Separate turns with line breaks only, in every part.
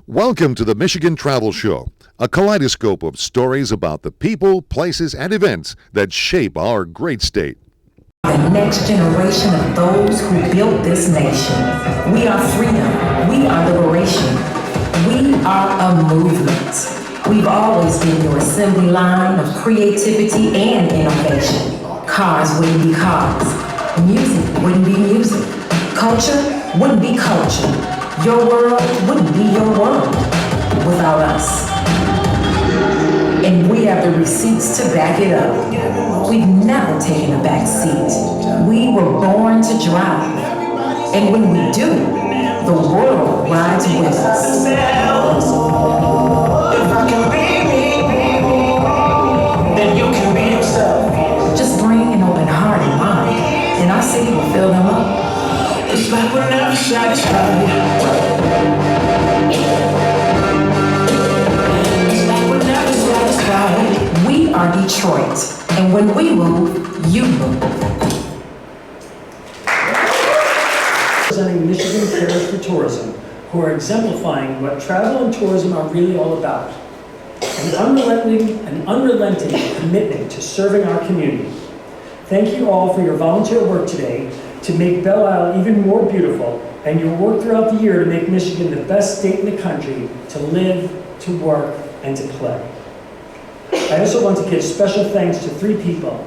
Welcome to the Michigan Travel Show, a kaleidoscope of stories about the people, places, and events that shape our great state.
The next generation of those who built this nation. We are freedom. We are liberation. We are a movement. We've always been your assembly line of creativity and innovation. Cars wouldn't be cars. Music wouldn't be music. Culture wouldn't be culture. Your world wouldn't be your world without us. And we have the receipts to back it up. We've never taken a back seat. We were born to drive. And when we do, the world rides with us. If I can be me, then you can be yourself. Just bring an open heart and mind, and our city will fill them up. It's like we're never satisfied. It's like we're never satisfied. We are Detroit, and when we move, you move.
Representing Michigan Cares for Tourism, who are exemplifying what travel and tourism are really all about. An unrelenting commitment to serving our community. Thank you all for your volunteer work today to make Belle Isle even more beautiful, and your work throughout the year to make Michigan the best state in the country to live, to work, and to play. I also want to give special thanks to three people: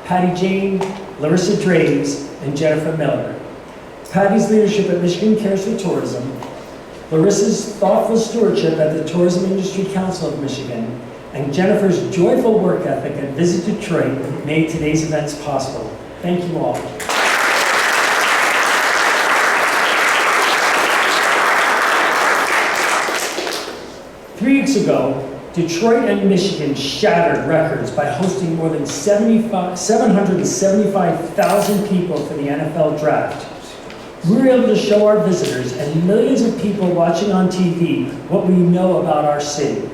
Patty Jane, Larissa Draves, and Jennifer Miller. Patty's leadership at Michigan Cares for Tourism, Larissa's thoughtful stewardship at the Tourism Industry Council of Michigan, and Jennifer's joyful work ethic at Visit Detroit made today's events possible. Thank you all. Three weeks ago, Detroit and Michigan shattered records by hosting more than 775,000 people for the NFL Draft. We were able to show our visitors and millions of people watching on TV what we know about our city.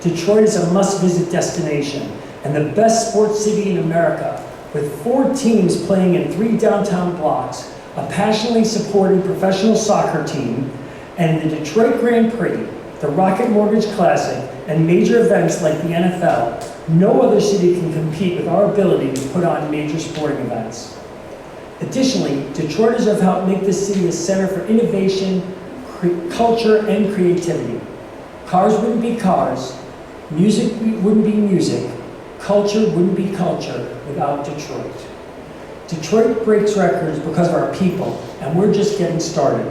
Detroit is a must-visit destination and the best sports city in America, with 4 teams playing in 3 downtown blocks, a passionately supported professional soccer team, and the Detroit Grand Prix, the Rocket Mortgage Classic, and major events like the NFL. No other city can compete with our ability to put on major sporting events. Additionally, Detroiters have helped make this city a center for innovation, culture, and creativity. Cars wouldn't be cars, music wouldn't be music, culture wouldn't be culture without Detroit. Detroit breaks records because of our people, and we're just getting started.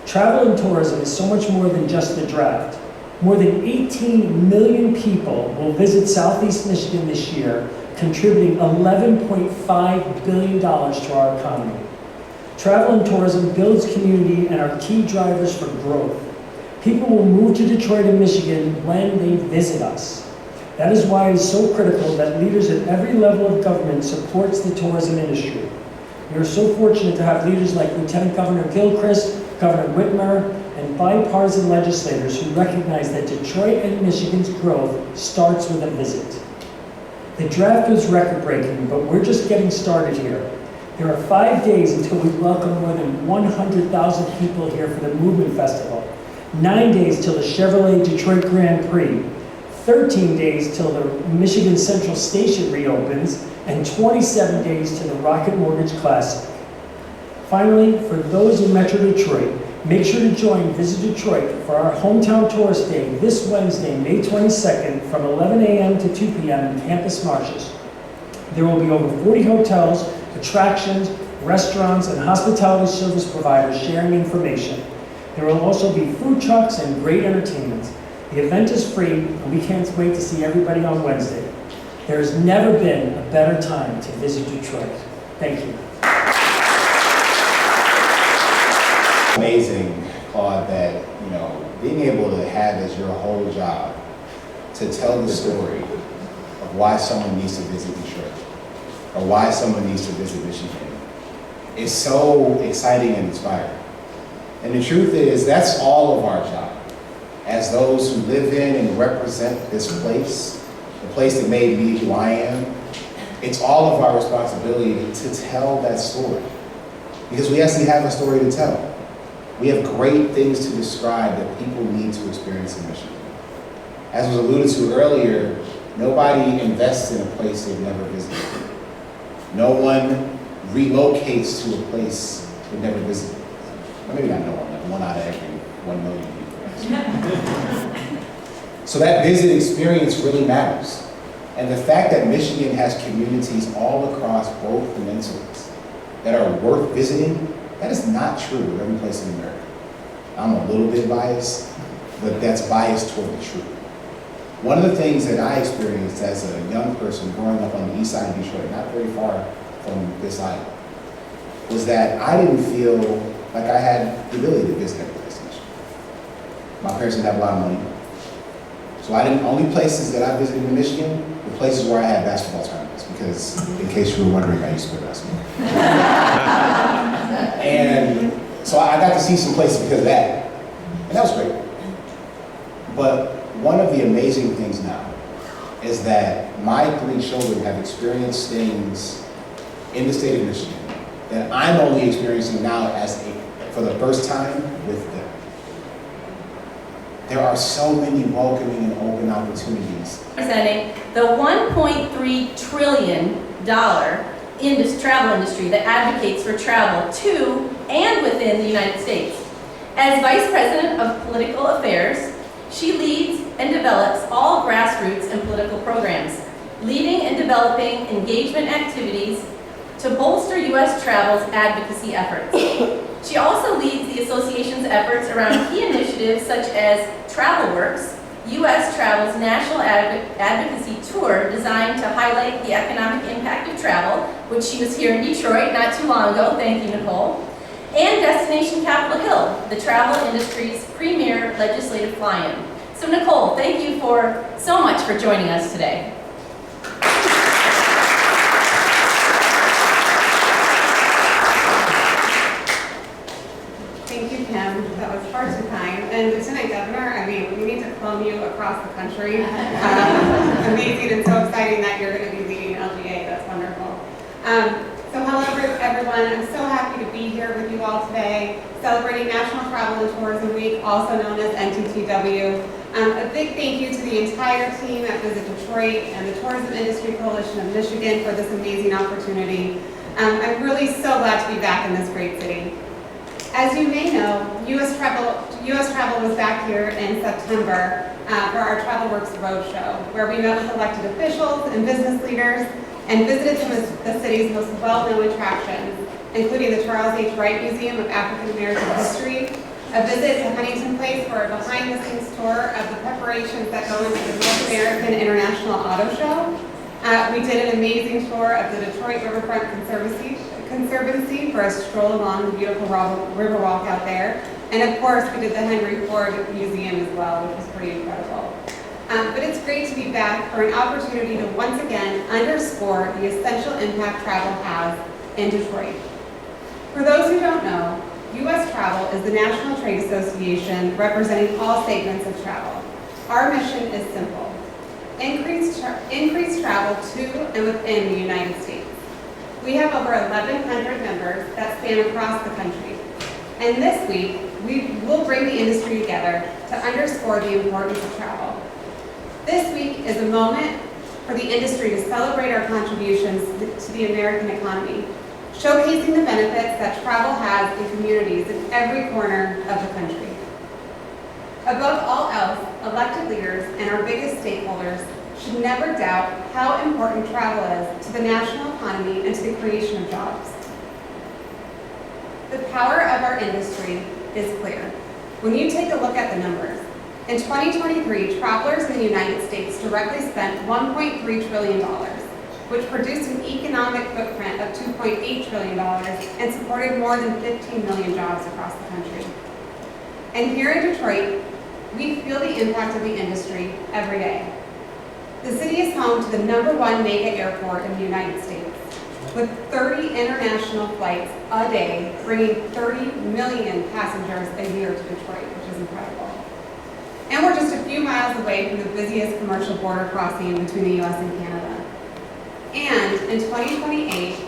Travel and tourism is so much more than just the draft. More than 18 million people will visit Southeast Michigan this year, contributing $11.5 billion to our economy. Travel and tourism builds community and are key drivers for growth. People will move to Detroit and Michigan when they visit us. That is why it is so critical that leaders at every level of government supports the tourism industry. We are so fortunate to have leaders like Lieutenant Governor Gilchrist, Governor Whitmer, and bipartisan legislators who recognize that Detroit and Michigan's growth starts with a visit. The draft was record-breaking, but we're just getting started here. There are 5 days until we welcome more than 100,000 people here for the Movement Festival, 9 days till the Chevrolet Detroit Grand Prix, 13 days till the Michigan Central Station reopens, and 27 days to the Rocket Mortgage Classic. Finally, for those in Metro Detroit, make sure to join Visit Detroit for our Hometown Tourist Day this Wednesday, May 22nd from 11 a.m. to 2 p.m. in Campus Martius. There will be over 40 hotels, attractions, restaurants, and hospitality service providers sharing information. There will also be food trucks and great entertainment. The event is free, and we can't wait to see everybody on Wednesday. There has never been a better time to visit Detroit. Thank you.
Amazing, Claude, that being able to have as your whole job to tell the story of why someone needs to visit Detroit or why someone needs to visit Michigan is so exciting and inspiring. And the truth is, that's all of our job as those who live in and represent this place, the place that made me who I am. It's all of our responsibility to tell that story, because we actually have a story to tell. We have great things to describe that people need to experience in Michigan. As was alluded to earlier, nobody invests in a place they've never visited. No one relocates to a place they've never visited. Well, maybe not no one, like 1 out of every 1 million people. So that visit experience really matters. And the fact that Michigan has communities all across both peninsulas that are worth visiting, that is not true of every place in America. I'm a little bit biased, but that's biased toward the truth. One of the things that I experienced as a young person growing up on the east side of Detroit, not very far from this island, was that I didn't feel like I had the ability to visit every place in Michigan. My parents didn't have a lot of money. So only places that I visited in Michigan were places where I had basketball tournaments, because in case you were wondering, I used to play basketball. And so I got to see some places because of that, and that was great. But one of the amazing things now is that my 3 children have experienced things in the state of Michigan that I'm only experiencing now for the first time with them. There are so many welcoming and open opportunities.
Representing the $1.3 trillion travel industry that advocates for travel to and within the United States. As Vice President of Political Affairs, she leads and develops all grassroots and political programs, leading and developing engagement activities to bolster U.S. travel's advocacy efforts. She also leads the association's efforts around key initiatives such as TravelWorks, U.S. Travel's national advocacy tour designed to highlight the economic impact of travel, which she was here in Detroit not too long ago, thank you, Nicole, and Destination Capitol Hill, the travel industry's premier legislative fly-in. So Nicole, thank you so much for joining us today.
Thank you, Kim. That was far too kind. And Lieutenant Governor, I mean, we need to clone you across the country. Amazing and so exciting that you're going to be leading LGA. That's wonderful. So hello, everyone. I'm so happy to be here with you all today, celebrating National Travel and Tourism Week, also known as NTTW. A big thank you to the entire team at Visit Detroit and the Tourism Industry Coalition of Michigan for this amazing opportunity. I'm really so glad to be back in this great city. As you may know, U.S. Travel was back here in September for our TravelWorks Roadshow, where we met with elected officials and business leaders and visited some of the city's most well-known attractions, including the Charles H. Wright Museum of African American History, a visit to Huntington Place for a behind-the-scenes tour of the preparations that go into the North American International Auto Show. We did an amazing tour of the Detroit Riverfront Conservancy for a stroll along the beautiful Riverwalk out there. And of course, we did the Henry Ford Museum as well, which was pretty incredible. But it's great to be back for an opportunity to once again underscore the essential impact travel has in Detroit. For those who don't know, U.S. Travel is the National Trade Association representing all segments of travel. Our mission is simple: increase travel to and within the United States. We have over 1,100 members that span across the country. And this week, we will bring the industry together to underscore the importance of travel. This week is a moment for the industry to celebrate our contributions to the American economy, showcasing the benefits that travel has in communities in every corner of the country. Above all else, elected leaders and our biggest stakeholders should never doubt how important travel is to the national economy and to the creation of jobs. The power of our industry is clear. When you take a look at the numbers, in 2023, travelers in the United States directly spent $1.3 trillion, which produced an economic footprint of $2.8 trillion and supported more than 15 million jobs across the country. And here in Detroit, we feel the impact of the industry every day. The city is home to the #1 mega airport in the United States, with 30 international flights a day, bringing 30 million passengers a year to Detroit, which is incredible. And we're just a few miles away from the busiest commercial border crossing between the U.S. and Canada. And in 2028,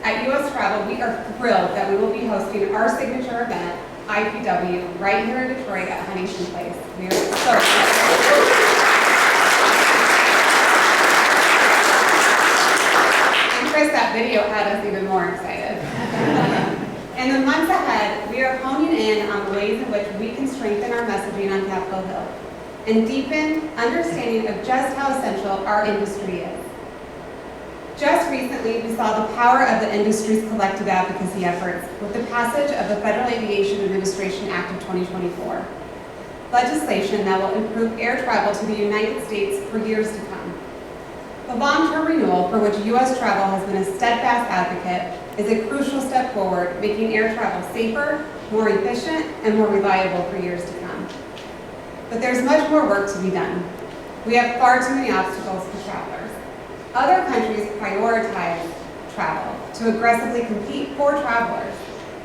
at U.S. Travel, we are thrilled that we will be hosting our signature event, IPW, right here in Detroit at Huntington Place. We are so excited. And Chris, that video had us even more excited. In the months ahead, we are honing in on the ways in which we can strengthen our messaging on Capitol Hill and deepen understanding of just how essential our industry is. Just recently, we saw the power of the industry's collective advocacy efforts with the passage of the Federal Aviation Administration Act of 2024, legislation that will improve air travel to the United States for years to come. The long-term renewal, for which U.S. travel has been a steadfast advocate, is a crucial step forward, making air travel safer, more efficient, and more reliable for years to come. But there's much more work to be done. We have far too many obstacles for travelers. Other countries prioritize travel to aggressively compete for travelers.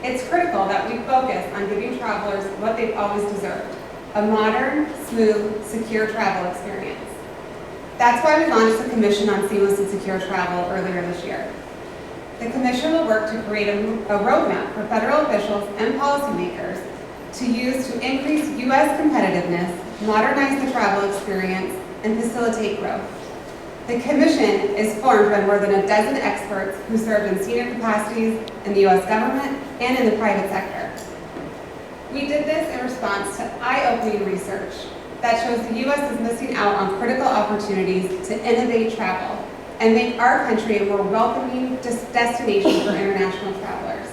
It's critical that we focus on giving travelers what they've always deserved, a modern, smooth, secure travel experience. That's why we launched the Commission on Seamless and Secure Travel earlier this year. The Commission will work to create a roadmap for federal officials and policymakers to use to increase U.S. competitiveness, modernize the travel experience, and facilitate growth. The Commission is formed by more than a dozen experts who served in senior capacities in the U.S. government and in the private sector. We did this in response to eye-opening research that shows the U.S. is missing out on critical opportunities to innovate travel and make our country a more welcoming destination for international travelers.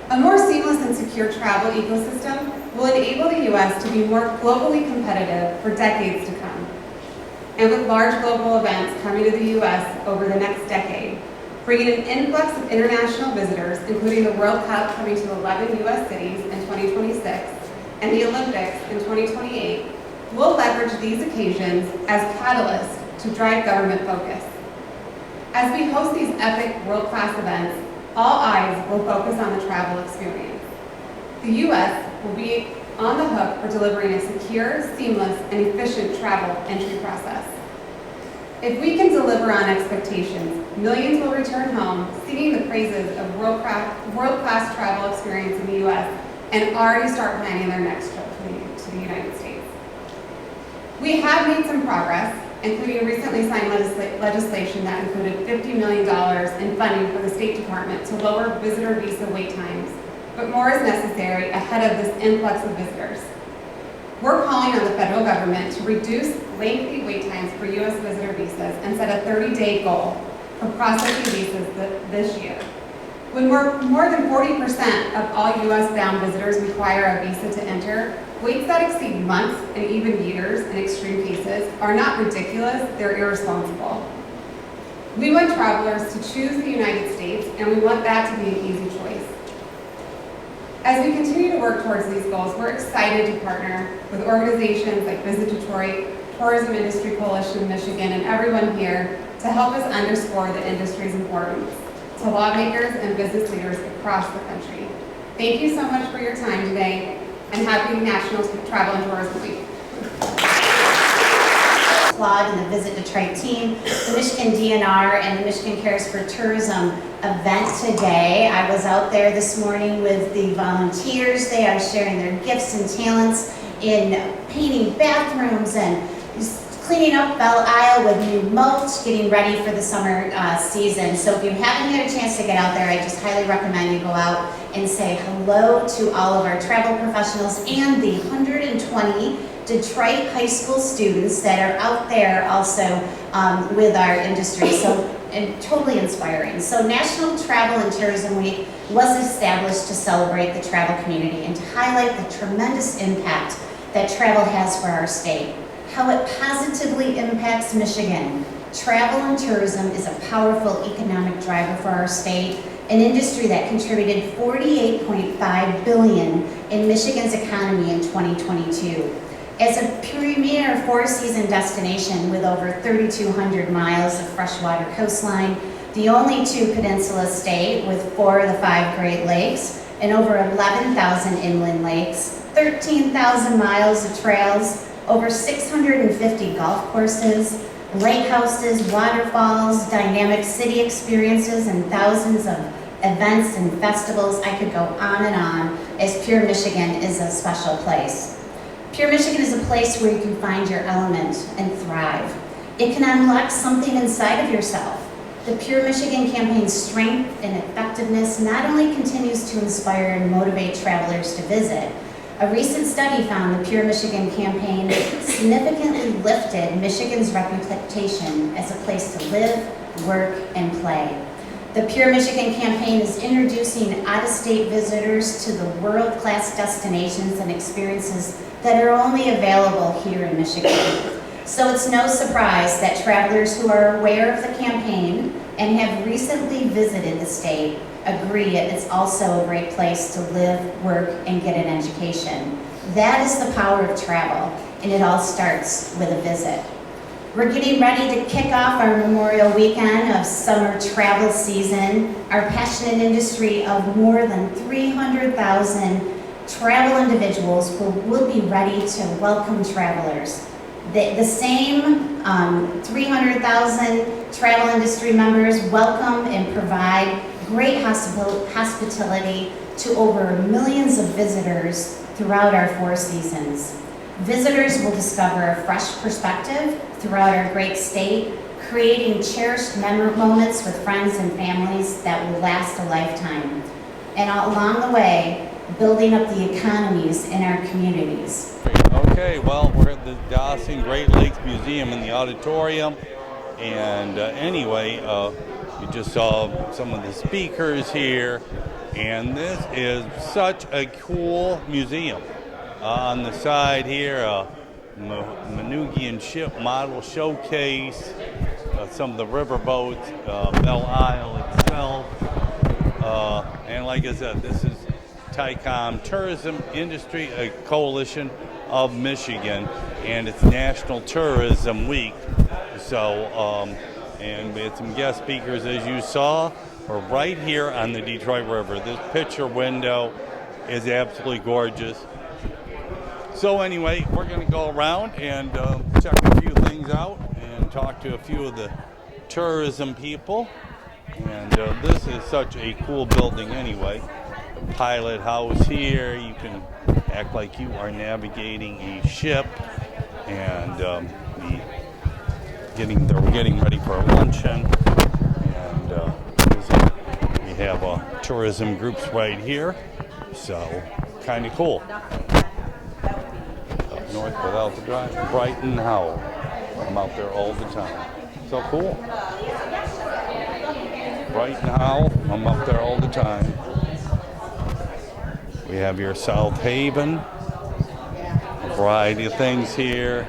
A more seamless and secure travel ecosystem will enable the U.S. to be more globally competitive for decades to come. And with large global events coming to the U.S. over the next decade, bringing an influx of international visitors, including the World Cup coming to 11 U.S. cities in 2026 and the Olympics in 2028, we'll leverage these occasions as catalysts to drive government focus. As we host these epic world-class events, all eyes will focus on the travel experience. The U.S. will be on the hook for delivering a secure, seamless, and efficient travel entry process. If we can deliver on expectations, millions will return home singing the praises of world-class travel experience in the U.S. and already start planning their next trip to the United States. We have made some progress, including recently signed legislation that included $50 million in funding for the State Department to lower visitor visa wait times, but more is necessary ahead of this influx of visitors. We're calling on the federal government to reduce lengthy wait times for U.S. visitor visas and set a 30-day goal for processing visas this year. When more than 40% of all U.S.-bound visitors require a visa to enter, waits that exceed months and even years in extreme cases are not ridiculous, they're irresponsible. We want travelers to choose the United States, and we want that to be an easy choice. As we continue to work towards these goals, we're excited to partner with organizations like Visit Detroit, Tourism Industry Coalition Michigan, and everyone here to help us underscore the industry's importance to lawmakers and business leaders across the country. Thank you so much for your time today, and happy National Travel and Tourism Week.
Claude and the Visit Detroit team, the Michigan DNR and the Michigan Cares for Tourism event today. I was out there this morning with the volunteers. They are sharing their gifts and talents in painting bathrooms and cleaning up Belle Isle with new mulch, getting ready for the summer season. So if you haven't had a chance to get out there, I just highly recommend you go out and say hello to all of our travel professionals and the 120 Detroit high school students that are out there also with our industry. So, and totally inspiring. So National Travel and Tourism Week was established to celebrate the travel community and to highlight the tremendous impact that travel has for our state, how it positively impacts Michigan. Travel and tourism is a powerful economic driver for our state, an industry that contributed $48.5 billion in Michigan's economy in 2022. As a premier four-season destination with over 3,200 miles of freshwater coastline, the only two-peninsula state with 4 of the 5 Great Lakes, and over 11,000 inland lakes, 13,000 miles of trails, over 650 golf courses, lake houses, waterfalls, dynamic city experiences, and thousands of events and festivals. I could go on and on. as Pure Michigan is a special place. Pure Michigan is a place where you can find your element and thrive. It can unlock something inside of yourself. The Pure Michigan campaign's strength and effectiveness not only continues to inspire and motivate travelers to visit. A recent study found the Pure Michigan campaign significantly lifted Michigan's reputation as a place to live, work, and play. The Pure Michigan campaign is introducing out-of-state visitors to the world-class destinations and experiences that are only available here in Michigan. So it's no surprise that travelers who are aware of the campaign and have recently visited the state agree it's also a great place to live, work, and get an education. That is the power of travel, and it all starts with a visit. We're getting ready to kick off our Memorial Weekend of summer travel season. Our passionate industry of more than 300,000 travel individuals will be ready to welcome travelers. The same 300,000 travel industry members welcome and provide great hospitality to over millions of visitors throughout our 4 seasons. Visitors will discover a fresh perspective throughout our great state, creating cherished moments with friends and families that will last a lifetime. And along the way, building up the economies in our communities.
Okay, well, we're at the Dawson Great Lakes Museum in the auditorium, and anyway, you just saw some of the speakers here, and this is such a cool museum. On the side here, Manugian ship model showcase, some of the riverboats, Belle Isle itself, and like I said, this is TICOM Tourism Industry Coalition of Michigan, and it's National Tourism Week. So, and we had some guest speakers, as you saw. We're right here on the Detroit River. This picture window is absolutely gorgeous. So anyway, we're going to go around and check a few things out and talk to a few of the tourism people. And this is such a cool building anyway. The pilot house here, you can act like you are navigating a ship, and we're getting ready for a luncheon, and we have tourism groups right here, so kind of cool. Up north without the drive, Brighton Howell. I'm out there all the time. So cool. Brighton Howell, I'm up there all the time. We have your South Haven, a variety of things here.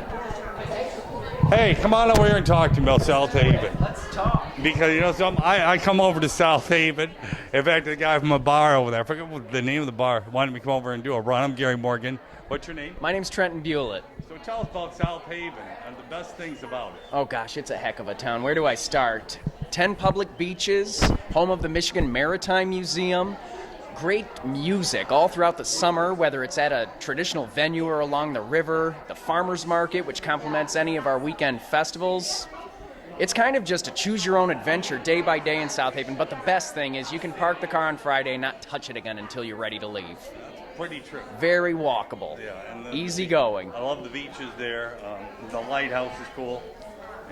Hey, come on over here and talk to me about South Haven.
Let's talk.
Because, you know, I come over to South Haven. In fact, the guy from a bar over there, I forget what the name of the bar, wanted me to come over and do a run. I'm Gary Morgan. What's your name?
My name's Trenton Bewlett.
So tell us about South Haven and the best things about it.
Oh gosh, it's a heck of a town. Where do I start? 10 public beaches, home of the Michigan Maritime Museum. Great music all throughout the summer, whether it's at a traditional venue or along the river, the farmers market, which complements any of our weekend festivals. It's kind of just a choose-your-own adventure day by day in South Haven, but the best thing is you can park the car on Friday and not touch it again until you're ready to leave.
Pretty true.
Very walkable.
Yeah, and
easy going.
I love the beaches there. The lighthouse is cool.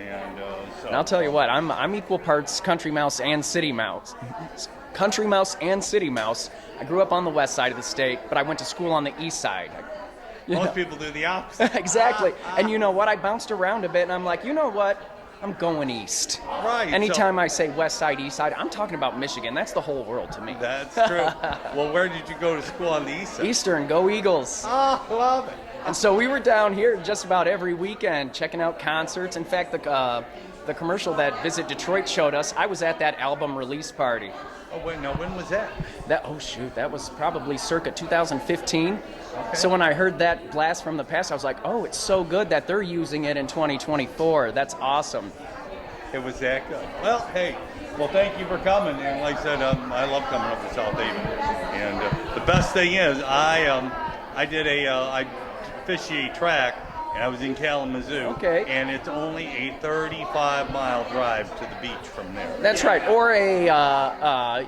And
I'll tell you what, I'm equal parts country mouse and city mouse. Country mouse and city mouse. I grew up on the west side of the state, but I went to school on the east side.
Most people do the opposite.
Exactly. And you know what? I bounced around a bit, and I'm like, you know what? I'm going east.
Right.
Anytime I say west side, east side, I'm talking about Michigan. That's the whole world to me.
That's true. Well, where did you go to school on the east side?
Eastern, go Eagles.
Oh, love it.
And so we were down here just about every weekend checking out concerts. In fact, the commercial that Visit Detroit showed us, I was at that album release party.
Oh, wait, no, when was that?
That was probably circa 2015. Okay. So when I heard that blast from the past, I was like, oh, it's so good that they're using it in 2024. That's awesome.
It was that good. Well, hey, well, thank you for coming. And like I said, I love coming up to South Haven. And the best thing is, I officiate track and I was in Kalamazoo.
Okay.
And it's only a 35-mile drive to the beach from there.
That's right. Or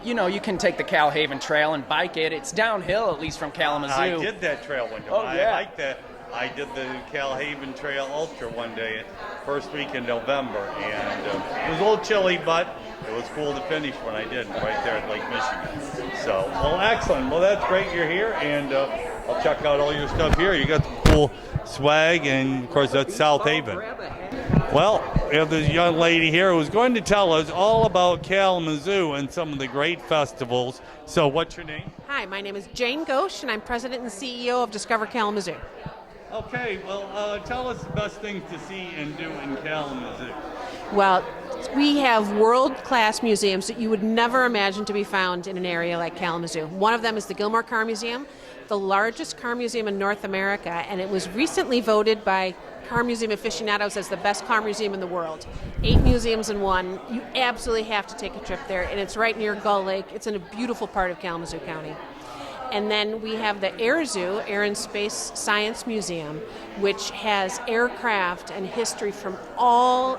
you can take the Cal Haven Trail and bike it. It's downhill, at least from Kalamazoo.
I did that trail one time.
Oh, yeah.
I liked that. I did the Cal Haven Trail Ultra one day, first week in November, and it was a little chilly, but it was cool to finish when I did, right there at Lake Michigan. So, well, excellent. Well, that's great you're here, and I'll check out all your stuff here. You got the cool swag, and of course that's South Haven. Well, we have this young lady here who's going to tell us all about Kalamazoo and some of the great festivals. So, what's your name?
Hi, my name is Jane Ghosh, and I'm president and CEO of Discover Kalamazoo.
Okay, well, tell us the best things to see and do in Kalamazoo.
Well, we have world-class museums that you would never imagine to be found in an area like Kalamazoo. One of them is the Gilmore Car Museum, the largest car museum in North America, and it was recently voted by car museum aficionados as the best car museum in the world. 8 museums in one. You absolutely have to take a trip there, and it's right near Gull Lake. It's in a beautiful part of Kalamazoo County. And then we have the Air Zoo, Air and Space Science Museum, which has aircraft and history from all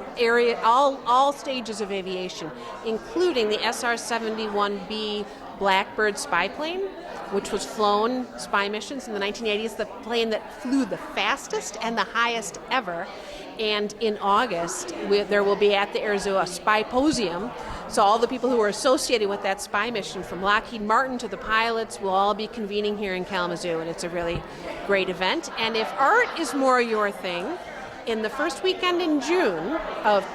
stages of aviation, including the SR-71B Blackbird spy plane, which was flown spy missions in the 1980s, the plane that flew the fastest and the highest ever. And in August, there will be at the Air Zoo a Spyposium. So all the people who are associated with that spy mission, from Lockheed Martin to the pilots, will all be convening here in Kalamazoo, and it's a really great event. And if art is more your thing, in the first weekend in June of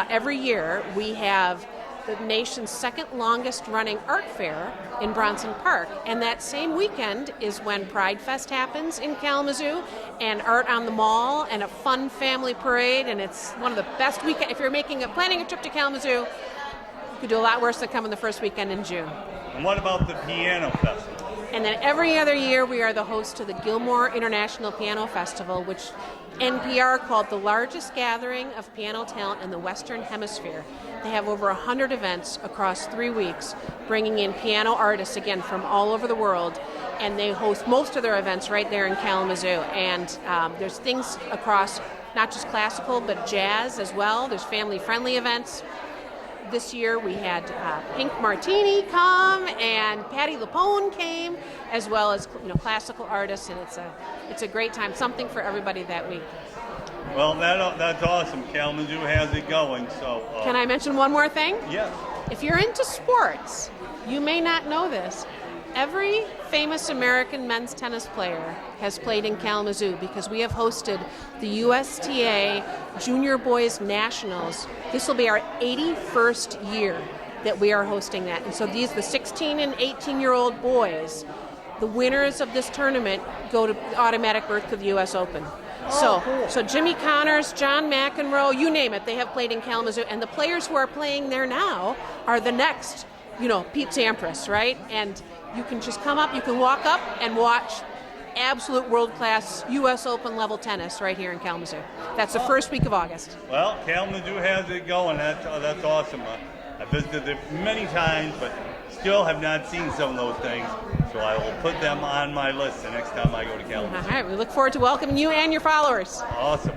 every year, we have the nation's second longest running art fair in Bronson Park. And that same weekend is when Pride Fest happens in Kalamazoo, and Art on the Mall, and a fun family parade, and it's one of the best weekends. If you're planning a trip to Kalamazoo, you could do a lot worse than coming the first weekend in June.
And what about the Piano Festival?
And then every other year we are the host to the Gilmore International Piano Festival, which NPR called the largest gathering of piano talent in the Western Hemisphere. They have over 100 events across 3 weeks, bringing in piano artists, again, from all over the world, and they host most of their events right there in Kalamazoo. And there's things across not just classical, but jazz as well. There's family-friendly events. This year we had Pink Martini come, and Patti LuPone came, as well as classical artists, and it's a great time, something for everybody that week.
Well, that's awesome. Kalamazoo has it going. So
Can I mention one more thing?
Yes.
If you're into sports, you may not know this. Every famous American men's tennis player has played in Kalamazoo, because we have hosted the USTA Junior Boys Nationals. This will be our 81st year that we are hosting that. And so the 16 and 18-year-old boys, the winners of this tournament, go to automatic berth to the U.S. Open. So Jimmy Connors, John McEnroe, you name it, they have played in Kalamazoo. And the players who are playing there now are the next, Pete Sampras, right? And you can just come up, you can walk up and watch absolute world-class U.S. Open level tennis right here in Kalamazoo. That's the first week of August.
Well, Kalamazoo has it going. That's awesome. I visited it many times, but still have not seen some of those things. So I will put them on my list the next time I go to Kalamazoo.
All right, we look forward to welcoming you and your followers.
Awesome.